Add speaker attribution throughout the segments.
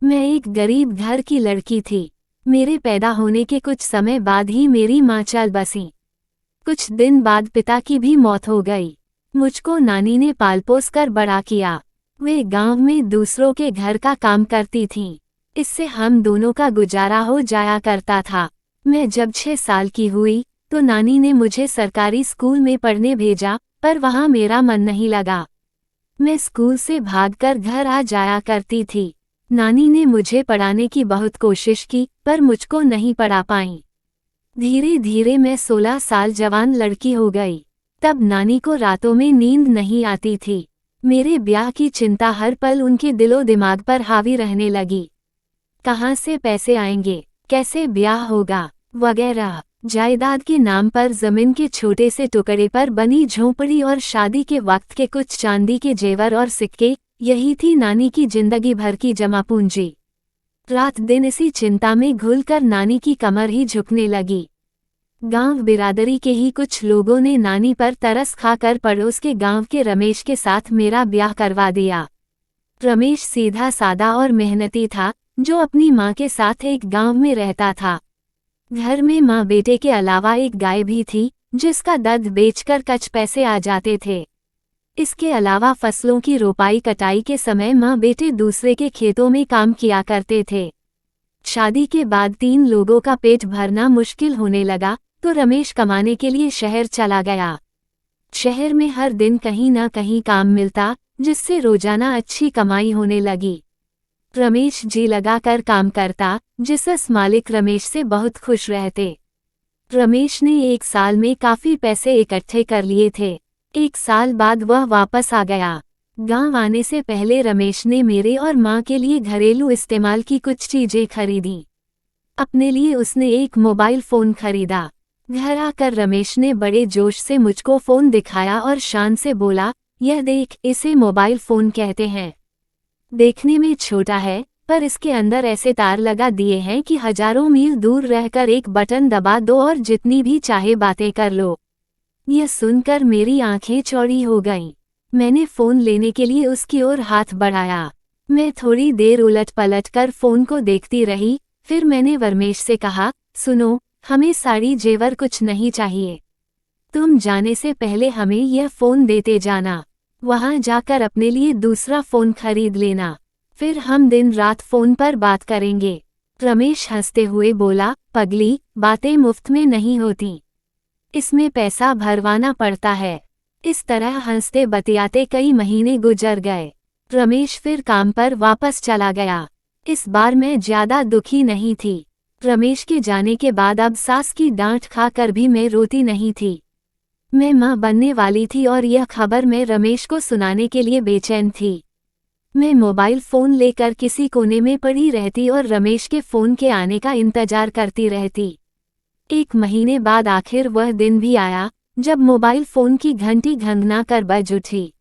Speaker 1: मैं एक गरीब घर की लड़की थी। मेरे पैदा होने के कुछ समय बाद ही मेरी माँ चल बसी। कुछ दिन बाद पिता की भी मौत हो गई। मुझको नानी ने पाल पोस कर बड़ा किया। वे गांव में दूसरों के घर का काम करती थीं। इससे हम दोनों का गुजारा हो जाया करता था। मैं जब 6 साल की हुई तो नानी ने मुझे सरकारी स्कूल में पढ़ने भेजा, पर वहाँ मेरा मन नहीं लगा। मैं स्कूल से भागकर घर आ जाया करती थी। नानी ने मुझे पढ़ाने की बहुत कोशिश की, पर मुझको नहीं पढ़ा पाई। धीरे धीरे मैं 16 साल जवान लड़की हो गई। तब नानी को रातों में नींद नहीं आती थी। मेरे ब्याह की चिंता हर पल उनके दिलो दिमाग पर हावी रहने लगी। कहाँ से पैसे आएंगे, कैसे ब्याह होगा, वगैरह। जायदाद के नाम पर जमीन के छोटे से टुकड़े पर बनी झोंपड़ी और शादी के वक्त के कुछ चांदी के जेवर और सिक्के, यही थी नानी की जिंदगी भर की जमा पूंजी। रात दिन इसी चिंता में घुलकर नानी की कमर ही झुकने लगी। गांव बिरादरी के ही कुछ लोगों ने नानी पर तरस खाकर पड़ोस के गांव के रमेश के साथ मेरा ब्याह करवा दिया। रमेश सीधा सादा और मेहनती था, जो अपनी माँ के साथ एक गांव में रहता था। घर में माँ बेटे के अलावा एक गाय भी थी, जिसका दूध बेचकर कुछ पैसे आ जाते थे। इसके अलावा फसलों की रोपाई कटाई के समय माँ बेटे दूसरे के खेतों में काम किया करते थे। शादी के बाद 3 लोगों का पेट भरना मुश्किल होने लगा, तो रमेश कमाने के लिए शहर चला गया। शहर में हर दिन कहीं ना कहीं काम मिलता, जिससे रोजाना अच्छी कमाई होने लगी। रमेश जी लगाकर काम करता, जिससे मालिक रमेश से बहुत खुश रहते। रमेश ने 1 साल में काफी पैसे इकट्ठे कर लिए थे। 1 साल बाद वह वापस आ गया। गांव आने से पहले रमेश ने मेरे और माँ के लिए घरेलू इस्तेमाल की कुछ चीजें खरीदी। अपने लिए उसने एक मोबाइल फ़ोन खरीदा। घर आकर रमेश ने बड़े जोश से मुझको फ़ोन दिखाया और शान से बोला, यह देख, इसे मोबाइल फ़ोन कहते हैं। देखने में छोटा है, पर इसके अंदर ऐसे तार लगा दिए हैं कि हजारों मील दूर रहकर एक बटन दबा दो और जितनी भी चाहे बातें कर लो। यह सुनकर मेरी आंखें चौड़ी हो गईं। मैंने फ़ोन लेने के लिए उसकी ओर हाथ बढ़ाया। मैं थोड़ी देर उलट पलट कर फ़ोन को देखती रही। फिर मैंने रमेश से कहा, सुनो, हमें साड़ी जेवर कुछ नहीं चाहिए। तुम जाने से पहले हमें यह फ़ोन देते जाना। वहाँ जाकर अपने लिए दूसरा फ़ोन खरीद लेना। फिर हम दिन रात फ़ोन पर बात करेंगे। रमेश हंसते हुए बोला, पगली, बातें मुफ्त में नहीं होती, इसमें पैसा भरवाना पड़ता है। इस तरह हंसते बतियाते कई महीने गुजर गए। रमेश फिर काम पर वापस चला गया। इस बार मैं ज्यादा दुखी नहीं थी। रमेश के जाने के बाद अब सास की डांट खाकर भी मैं रोती नहीं थी। मैं माँ बनने वाली थी और यह खबर मैं रमेश को सुनाने के लिए बेचैन थी। मैं मोबाइल फ़ोन लेकर किसी कोने में पड़ी रहती और रमेश के फ़ोन के आने का इंतजार करती रहती। 1 महीने बाद आखिर वह दिन भी आया, जब मोबाइल फ़ोन की घंटी घंघना कर बज उठी।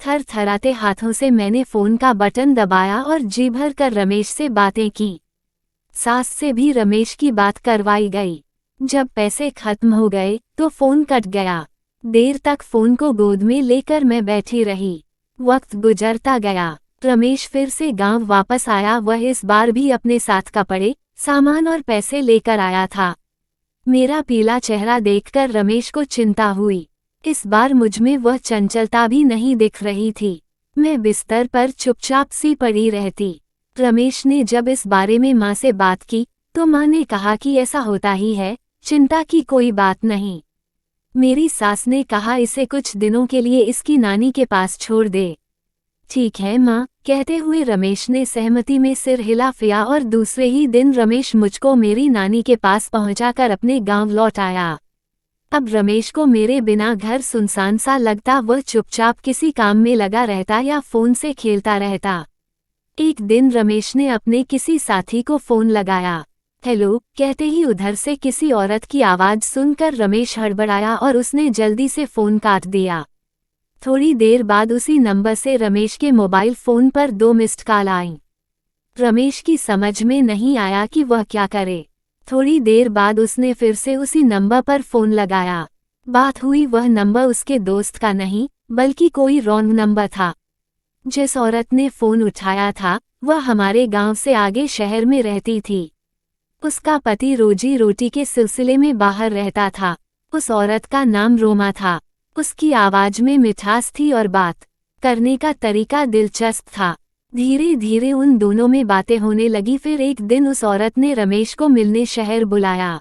Speaker 1: थरथराते हाथों से मैंने फ़ोन का बटन दबाया और जी भर कर रमेश से बातें की। सास से भी रमेश की बात करवाई गई। जब पैसे खत्म हो गए तो फ़ोन कट गया। देर तक फ़ोन को गोद में लेकर मैं बैठी रही। वक्त गुजरता गया। रमेश फिर से गांव वापस आया। वह इस बार भी अपने साथ कपड़े, सामान और पैसे लेकर आया था। मेरा पीला चेहरा देखकर रमेश को चिंता हुई। इस बार मुझमें वह चंचलता भी नहीं दिख रही थी। मैं बिस्तर पर चुपचाप सी पड़ी रहती। रमेश ने जब इस बारे में माँ से बात की, तो माँ ने कहा कि ऐसा होता ही है, चिंता की कोई बात नहीं। मेरी सास ने कहा, इसे कुछ दिनों के लिए इसकी नानी के पास छोड़ दे। ठीक है माँ, कहते हुए रमेश ने सहमति में सिर हिला और दूसरे ही दिन रमेश मुझको मेरी नानी के पास पहुंचाकर अपने गांव लौट आया। अब रमेश को मेरे बिना घर सुनसान सा लगता। वह चुपचाप किसी काम में लगा रहता या फ़ोन से खेलता रहता। एक दिन रमेश ने अपने किसी साथी को फ़ोन लगाया। हेलो कहते ही उधर से किसी औरत की आवाज़ सुनकर रमेश हड़बड़ाया और उसने जल्दी से फ़ोन काट दिया। थोड़ी देर बाद उसी नंबर से रमेश के मोबाइल फ़ोन पर 2 मिस्ड कॉल आईं। रमेश की समझ में नहीं आया कि वह क्या करे। थोड़ी देर बाद उसने फिर से उसी नंबर पर फ़ोन लगाया। बात हुई, वह नंबर उसके दोस्त का नहीं, बल्कि कोई रॉन्ग नंबर था। जिस औरत ने फ़ोन उठाया था, वह हमारे गांव से आगे शहर में रहती थी। उसका पति रोजी रोटी के सिलसिले में बाहर रहता था। उस औरत का नाम रोमा था। उसकी आवाज में मिठास थी और बात करने का तरीका दिलचस्प था। धीरे धीरे उन दोनों में बातें होने लगी। फिर एक दिन उस औरत ने रमेश को मिलने शहर बुलाया।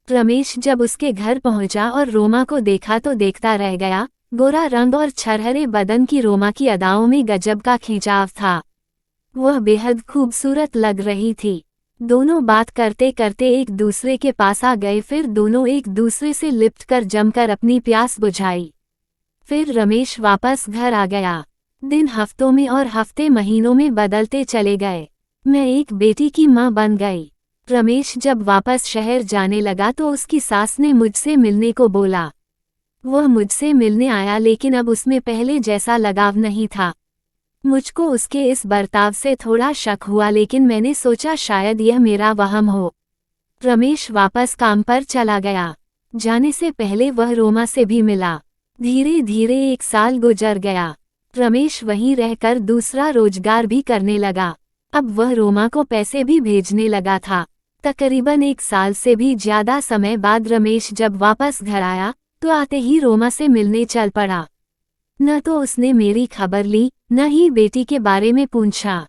Speaker 1: रमेश जब उसके घर पहुंचा और रोमा को देखा तो देखता रह गया। गोरा रंग और छरहरे बदन की रोमा की अदाओं में गजब का खिंचाव था। वह बेहद खूबसूरत लग रही थी। दोनों बात करते करते एक दूसरे के पास आ गए। फिर दोनों एक दूसरे से लिपट कर जमकर अपनी प्यास बुझाई। फिर रमेश वापस घर आ गया। दिन हफ्तों में और हफ्ते महीनों में बदलते चले गए। मैं एक बेटी की मां बन गई। रमेश जब वापस शहर जाने लगा तो उसकी सास ने मुझसे मिलने को बोला। वह मुझसे मिलने आया, लेकिन अब उसमें पहले जैसा लगाव नहीं था। मुझको उसके इस बर्ताव से थोड़ा शक हुआ, लेकिन मैंने सोचा शायद यह मेरा वहम हो। रमेश वापस काम पर चला गया। जाने से पहले वह रोमा से भी मिला। धीरे धीरे 1 साल गुजर गया। रमेश वहीं रहकर दूसरा रोजगार भी करने लगा। अब वह रोमा को पैसे भी भेजने लगा था। तकरीबन 1 साल से भी ज्यादा समय बाद रमेश जब वापस घर आया तो आते ही रोमा से मिलने चल पड़ा। न तो उसने मेरी खबर ली, न ही बेटी के बारे में पूछा।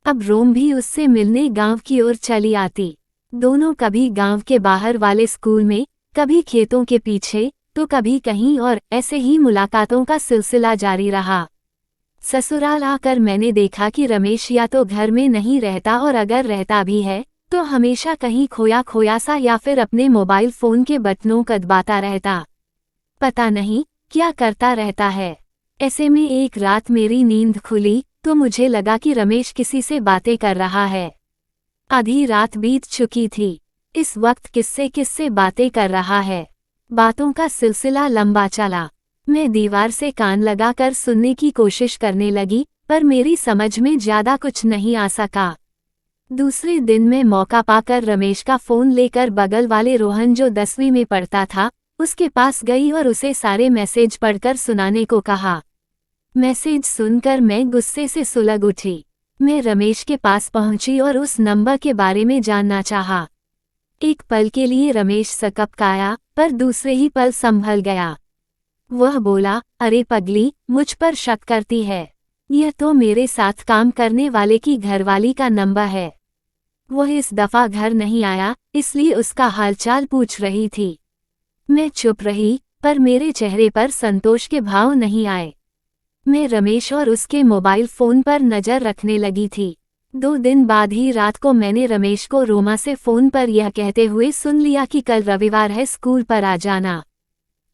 Speaker 1: अब रोम भी उससे मिलने गांव की ओर चली आती। दोनों कभी गांव के बाहर वाले स्कूल में, कभी खेतों के पीछे, तो कभी कहीं और। ऐसे ही मुलाकातों का सिलसिला जारी रहा। ससुराल आकर मैंने देखा कि रमेश या तो घर में नहीं रहता, और अगर रहता भी है तो हमेशा कहीं खोया खोया सा या फिर अपने मोबाइल फोन के बटनों को दबाता रहता। पता नहीं क्या करता रहता है। ऐसे में एक रात मेरी नींद खुली तो मुझे लगा कि रमेश किसी से बातें कर रहा है। आधी रात बीत चुकी थी। इस वक्त किससे बातें कर रहा है। बातों का सिलसिला लंबा चला। मैं दीवार से कान लगाकर सुनने की कोशिश करने लगी, पर मेरी समझ में ज्यादा कुछ नहीं आ सका। दूसरे दिन मैं मौका पाकर रमेश का फोन लेकर बगल वाले रोहन, जो 10वीं में पढ़ता था, उसके पास गई और उसे सारे मैसेज पढ़कर सुनाने को कहा। मैसेज सुनकर मैं गुस्से से सुलग उठी। मैं रमेश के पास पहुंची और उस नंबर के बारे में जानना चाहा। एक पल के लिए रमेश सकपकाया, पर दूसरे ही पल संभल गया। वह बोला, अरे पगली, मुझ पर शक करती है? यह तो मेरे साथ काम करने वाले की घरवाली का नंबर है। वह इस दफा घर नहीं आया, इसलिए उसका हालचाल पूछ रही थी। मैं चुप रही, पर मेरे चेहरे पर संतोष के भाव नहीं आए। मैं रमेश और उसके मोबाइल फोन पर नजर रखने लगी थी। 2 दिन बाद ही रात को मैंने रमेश को रोमा से फोन पर यह कहते हुए सुन लिया कि कल रविवार है, स्कूल पर आ जाना।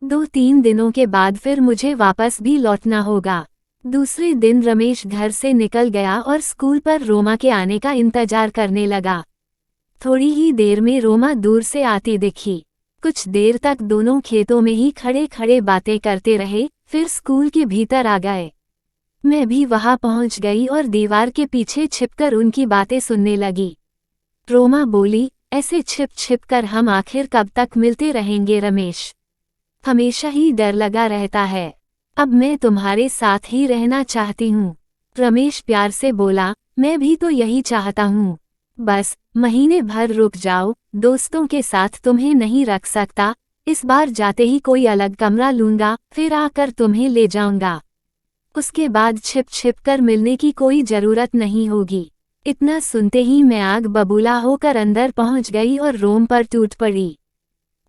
Speaker 1: 2-3 दिनों के बाद फिर मुझे वापस भी लौटना होगा। दूसरे दिन रमेश घर से निकल गया और स्कूल पर रोमा के आने का इंतजार करने लगा। थोड़ी ही देर में रोमा दूर से आती दिखी। कुछ देर तक दोनों खेतों में ही खड़े खड़े बातें करते रहे, फिर स्कूल के भीतर आ गए। मैं भी वहां पहुंच गई और दीवार के पीछे छिपकर उनकी बातें सुनने लगी। रोमा बोली, ऐसे छिप छिप कर हम आखिर कब तक मिलते रहेंगे रमेश? हमेशा ही डर लगा रहता है। अब मैं तुम्हारे साथ ही रहना चाहती हूँ। रमेश प्यार से बोला, मैं भी तो यही चाहता हूँ। बस महीने भर रुक जाओ, दोस्तों के साथ तुम्हें नहीं रख सकता। इस बार जाते ही कोई अलग कमरा लूंगा, फिर आकर तुम्हें ले जाऊंगा। उसके बाद छिप छिप कर मिलने की कोई जरूरत नहीं होगी। इतना सुनते ही मैं आग बबूला होकर अंदर पहुंच गई और रोम पर टूट पड़ी।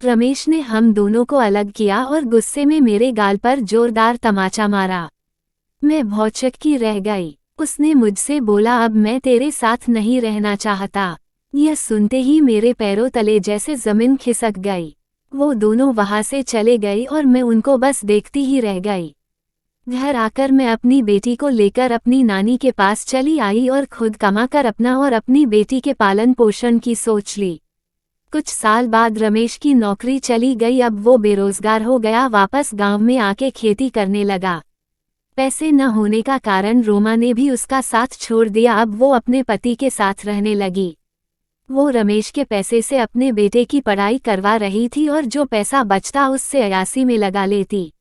Speaker 1: रमेश ने हम दोनों को अलग किया और गुस्से में मेरे गाल पर जोरदार तमाचा मारा। मैं भौचक्की रह गई। उसने मुझसे बोला, अब मैं तेरे साथ नहीं रहना चाहता। यह सुनते ही मेरे पैरों तले जैसे जमीन खिसक गई। वो दोनों वहां से चले गए और मैं उनको बस देखती ही रह गई। घर आकर मैं अपनी बेटी को लेकर अपनी नानी के पास चली आई और खुद कमाकर अपना और अपनी बेटी के पालन पोषण की सोच ली। कुछ साल बाद रमेश की नौकरी चली गई। अब वो बेरोजगार हो गया, वापस गांव में आके खेती करने लगा। पैसे न होने का कारण रोमा ने भी उसका साथ छोड़ दिया। अब वो अपने पति के साथ रहने लगी। वो रमेश के पैसे से अपने बेटे की पढ़ाई करवा रही थी और जो पैसा बचता उससे अयासी में लगा लेती।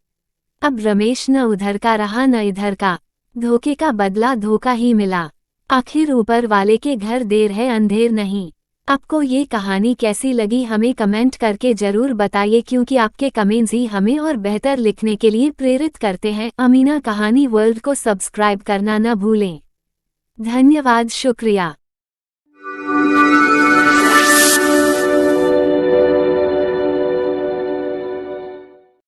Speaker 1: अब रमेश न उधर का रहा न इधर का। धोखे का बदला धोखा ही मिला। आखिर ऊपर वाले के घर देर है अंधेर नहीं। आपको ये कहानी कैसी लगी हमें कमेंट करके ज़रूर बताइए, क्योंकि आपके कमेंट्स ही हमें और बेहतर लिखने के लिए प्रेरित करते हैं। अमीना कहानी वर्ल्ड को सब्सक्राइब करना न भूलें। धन्यवाद, शुक्रिया।